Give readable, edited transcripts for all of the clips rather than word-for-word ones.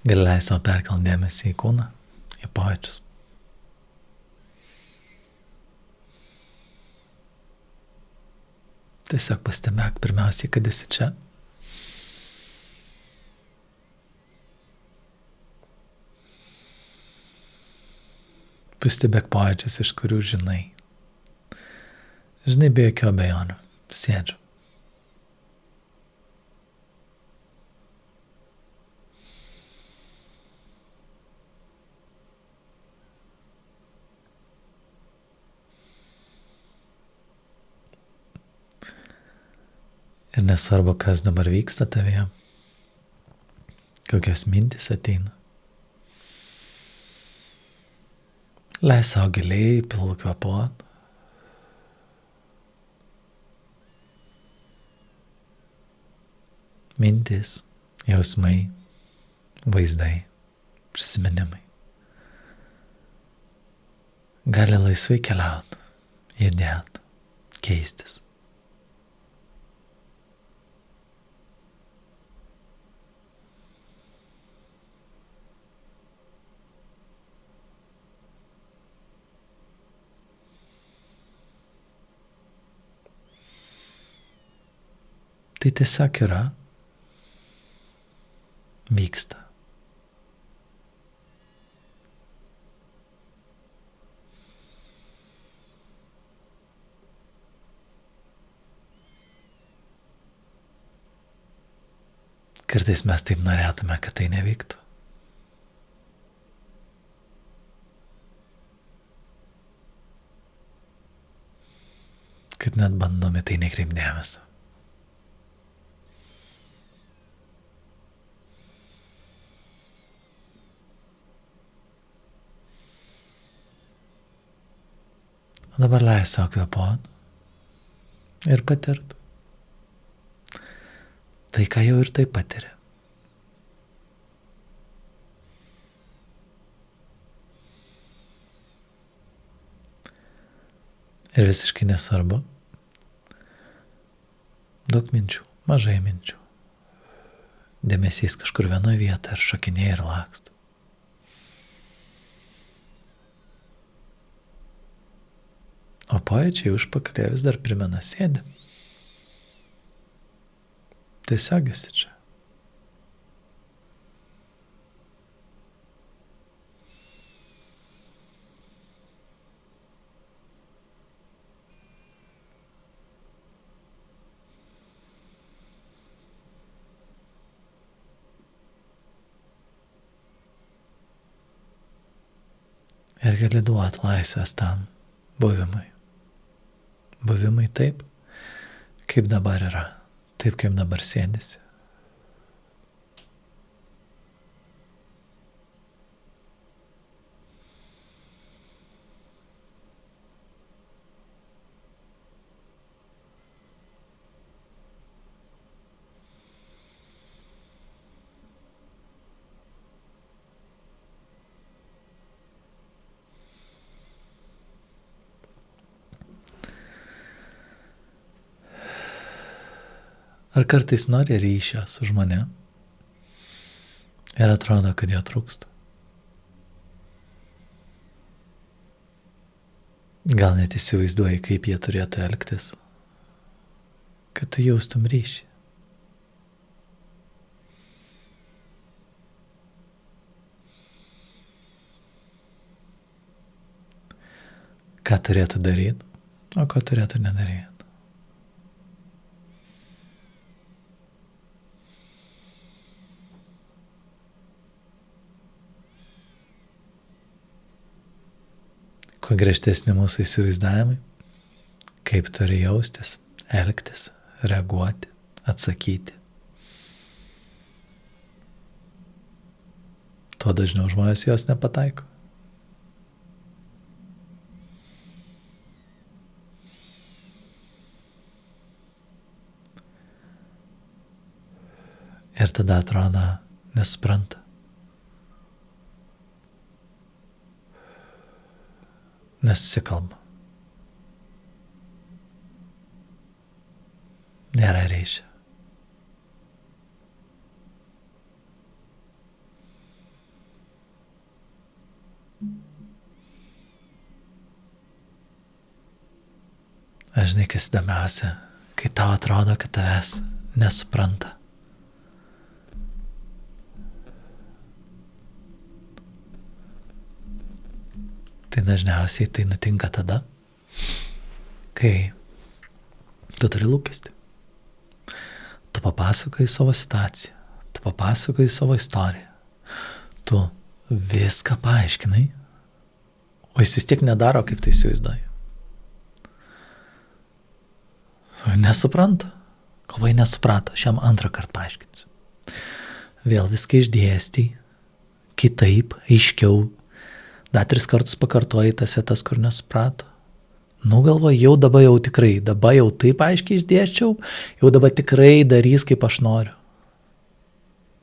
Gali leisti savo perkelti dėmesį į kūną, į pojūčius. Tiesiog pastebėk pirmiausiai, kad esi čia. Pastebėk pojūčius, iš kurių žinai. Žinai, be jokių abejonių. Sėdžiu. Ir nesvarbu, kas dabar vyksta tavyje, kokios mintys ateina. Leis savo giliai pilvu kvėpuot. Mintys, jausmai, vaizdai, prisiminimai. Gali laisvai keliauti, judėti, keistis. Tai tiesiog yra, vyksta. Kartais mes taip norėtume, kad tai nevyktų. Kad net bandome tai nekreipti dėmesio. O dabar leis savo kvėpuot ir patirt tai, ką jau ir taip patiri. Ir visiškai nesvarbu. Daug minčių, mažai minčių. Dėmesys kažkur vienoje vietoje ar šokinėja ir laksto. O pojūčiai užpakalėje vis dar primena sėdi. Tiesiog esi čia. Ir gali duoti laisvės tam buvimui. Buvimui taip, kaip dabar yra, taip kaip dabar sėdisi. Ar kartais nori ryšio su žmonėm ir atrodo, kad jo trūksta? Gal net įsivaizduoji, kaip jie turėtų elgtis, kad tu jaustum ryšį. Ką turėtų daryti, o ko turėtų nedaryti. Kuo griežtesni mūsų įsivaizdavimai, kaip turi jaustis, elgtis, reaguoti, atsakyti. Tuo dažniau žmonės jos nepataiko. Ir tada atrodo nesupranta. Nesusikalba. Nėra ryšio. Žinai, kas įdomiausia, kai tau atrodo, kad tavęs nesupranta. Tai dažniausiai tai nutinka tada, kai tu turi lūkestį. Tu papasakoji savo situaciją, tu papasakoji savo istoriją, tu viską paaiškinai, o jis vis tiek nedaro, kaip tai įsivaizduoji. Nesupranta. Galvai nesuprato, šiam antrą kartą paaiškinsiu. Vėl viską išdėstį, kitaip, aiškiau, dar 3 kartus pakartoji tas vietas, kur nesuprato. Galvoju, jau dabar jau taip aiškiai išdėsčiau, jau dabar tikrai darys, kaip aš noriu.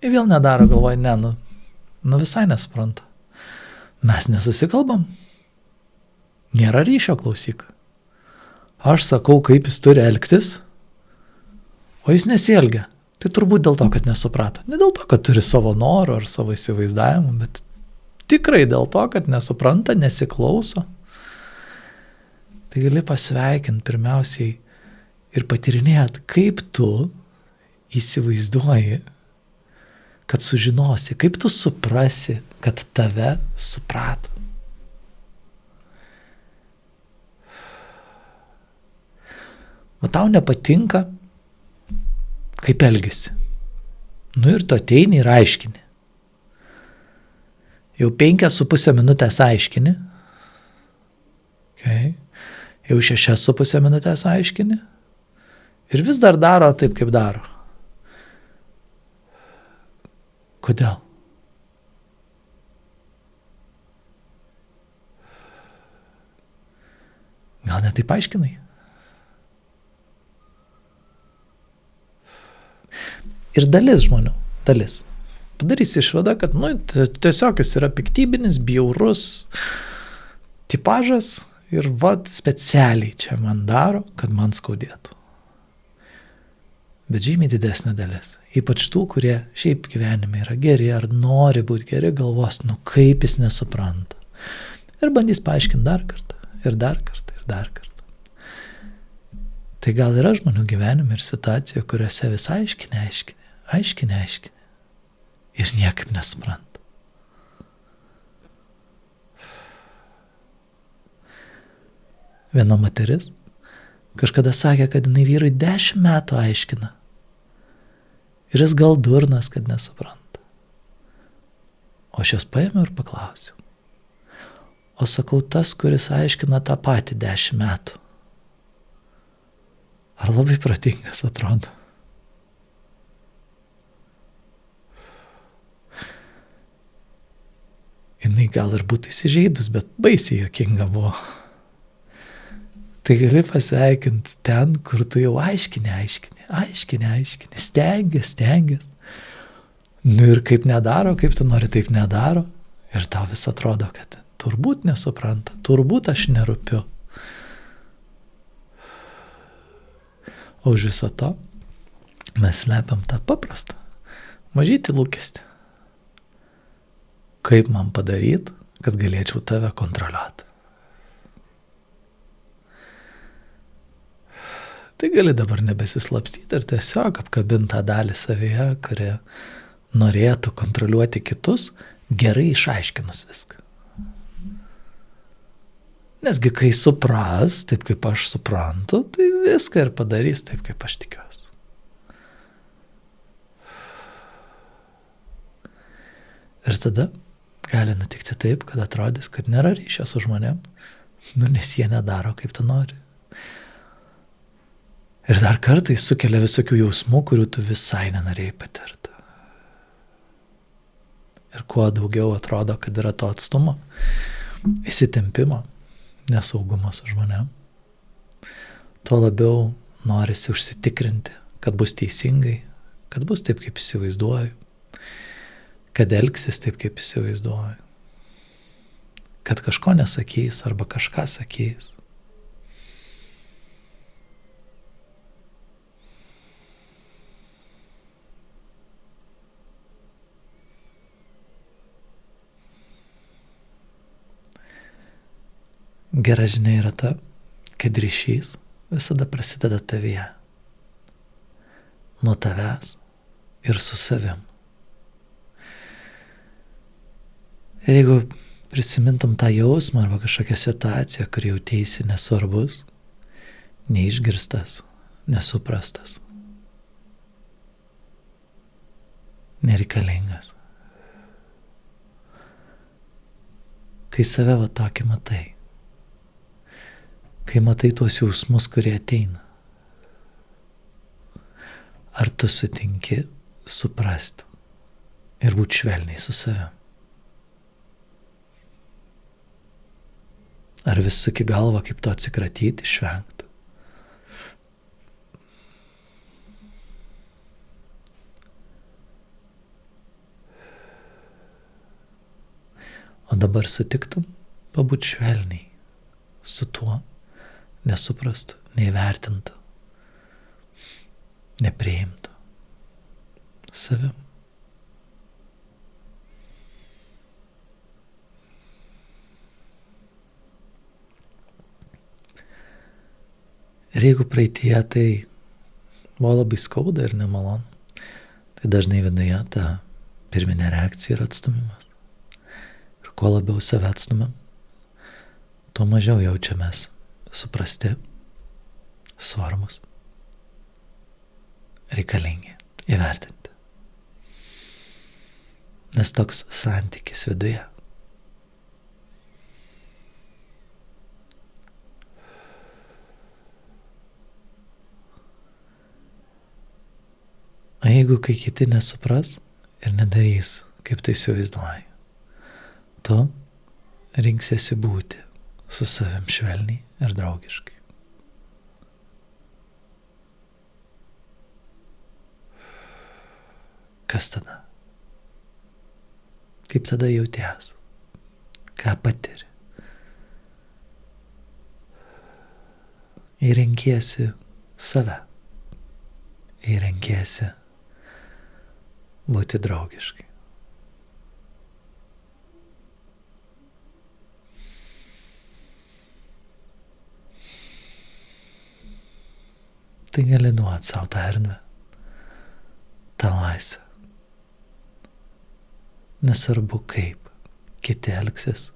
Ir vėl nedaro, galvoju, visai nesupranta. Mes nesusikalbam. Nėra ryšio, klausyk. Aš sakau, kaip jis turi elgtis, o jis nesielgia. Tai turbūt dėl to, kad nesuprato. Ne dėl to, kad turi savo norų ar savo įsivaizdavimų, bet tikrai dėl to, kad nesupranta, nesiklauso. Tai gali pasveikinti pirmiausiai ir patyrinėti, kaip tu įsivaizduoji, kad sužinosi, kaip tu suprasi, kad tave suprato. O tau nepatinka, kaip elgesi. Ir tu ateini ir aiškini. Jau 5,5 minutės aiškini. Okay. Jau 6,5 minutės aiškini. Ir vis dar daro taip, kaip daro. Kodėl? Gal ne taip aiškinai? Ir dalis žmonių, padarys išvadą, kad tiesiog jis yra piktybinis, bjaurus tipažas ir specialiai čia man daro, kad man skaudėtų. Bet žymiai didesnė dalis, ypač tų, kurie šiaip gyvenime yra geri ar nori būti geri, galvos, kaip jis nesupranta. Ir bandys paaiškinti dar kartą, ir dar kartą, ir dar kartą. Tai gal yra žmonių gyvenime ir situacijų, kuriuose vis aiškini. Ir niekaip nesupranta. Viena moteris kažkada sakė, kad jinai vyrui 10 metų aiškina. Ir jis gal durnas, kad nesupranta. O aš jos paėmiau ir paklausiau. O sakau, tas, kuris aiškina tą patį 10 metų. Ar labai protingas atrodo? Jinai gal ir būtų įsižeidus, bet baisiai juokinga buvo. Tai gali pasveikinti ten, kur tu jau aiškini, stengies. Ir kaip nedaro, kaip tu nori, taip nedaro. Ir tau vis atrodo, kad turbūt nesupranta, turbūt aš nerūpiu. O už viso to mes slepiam tą paprastą, mažytį lūkestį. Kaip man padaryti, kad galėčiau tave kontroliuoti. Tai gali dabar nebesislapstyti ir tiesiog apkabinti tą dalį savyje, kuri norėtų kontroliuoti kitus, gerai išaiškinus viską. Nesgi kai supras, taip kaip aš suprantu, tai viską ir padarys taip, kaip aš tikiuosi. Ir tada gali nutikti taip, kad atrodys, kad nėra ryšio su žmonėm, nes jie nedaro, kaip tu nori. Ir dar kartais sukelia visokių jausmų, kurių tu visai nenorėjai patirti. Ir kuo daugiau atrodo, kad yra to atstumo, įsitempimo, nesaugumo su žmonėm, tuo labiau norisi užsitikrinti, kad bus teisingai, kad bus taip, kaip įsivaizduoju, kad elgsis taip, kaip įsivaizduoju, kad kažko nesakys arba kažką sakys. Gera žinia yra ta, kad ryšys visada prasideda tavyje. Nuo tavęs ir su savim. Ir jeigu prisimintum tą jausmą arba kažkokią situaciją, kur jauteisi nesvarbus, neišgirstas, nesuprastas, nereikalingas. Kai save va tokį matai, kai matai tuos jausmus, kurie ateina, ar tu sutinki suprasti ir būti švelniai su savim? Ar vis suki galvą, kaip to atsikratyti, išvengti? O dabar sutiktum pabūti švelniai su tuo nesuprastu, neįvertintu, nepriimtu savim. Ir jeigu praeitie tai buvo labai skauda ir nemalonu, tai dažnai viduje ta pirminė reakcija yra atstumimas. Ir kuo labiau save atstumim, tuo mažiau jaučiamės suprasti, svarbus, reikalingi, įvertinti. Nes toks santykis viduje. O jeigu kai kiti nesupras ir nedarys, kaip tai įsivaizduoji, tu rinksiesi būti su savim švelniai ir draugiškai. Kas tada? Kaip tada jauties? Ką patiri? Įrenkiesi save. Įrenkiesi būti draugiškai. Tai gali duoti savo tą erdvę, tą laisvę. Nesvarbu kaip kiti elgsis,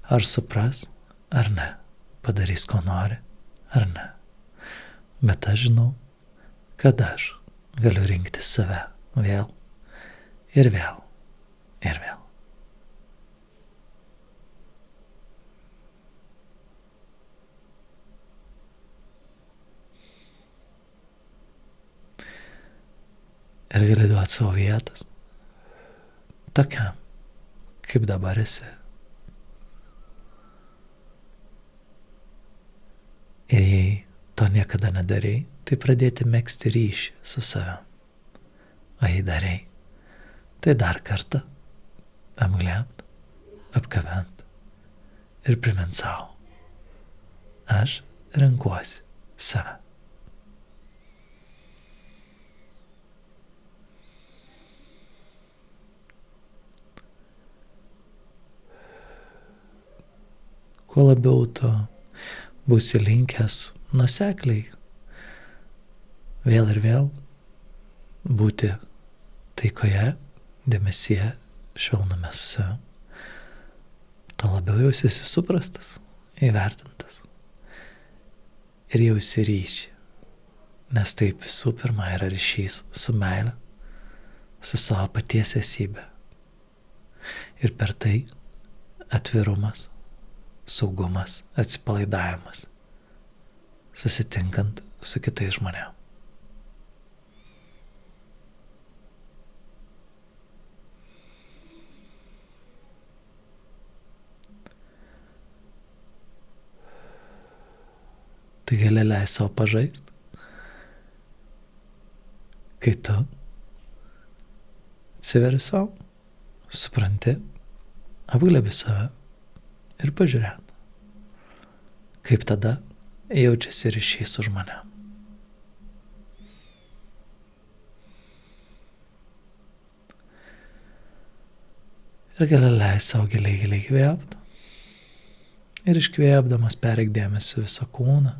ar supras, ar ne, padarys ko nori, ar ne. Bet aš žinau, kad aš galiu rinkti save vėl ir vėl ir vėl. Ir gali duoti savo vietas tokiam, kaip dabar esi. Ir jei to niekada nedarai, tai pradėti megzti ryšį su savim. O jei darai, tai dar kartą apglėbt, apkabint ir primint savo. Aš renkuosi save. Kuo labiau tu būsi linkęs nuosekliai vėl ir vėl būti taikoje, dėmesyje, švelnume su savim, tuo labiau jausiesi suprastas, įvertintas ir jausi ryšį, nes taip visų pirma yra ryšys su meile, su savo paties esybė ir per tai atvirumas, saugumas, atsipalaidavimas, susitinkant su kitais žmonėmis. Tai gali leisti savo pažaisti, kai tu atsiveri savo, supranti, apglėbi save ir pažiūrėt, kaip tada jaučiasi ryšys su žmonėm. Ir gali leisti savo giliai įkvėpti ir iškvėpdamas pereik dėmesį visą kūną,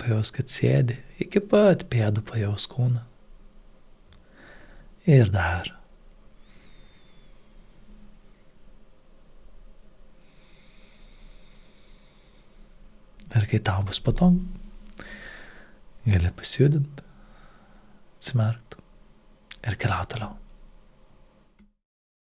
pajaus, kad sėdi, iki pat pėdų pajaus kūną. Ir dar. Ir kai tau bus patogu, gali pasijudinti, atsimerkti ir keliauti toliau.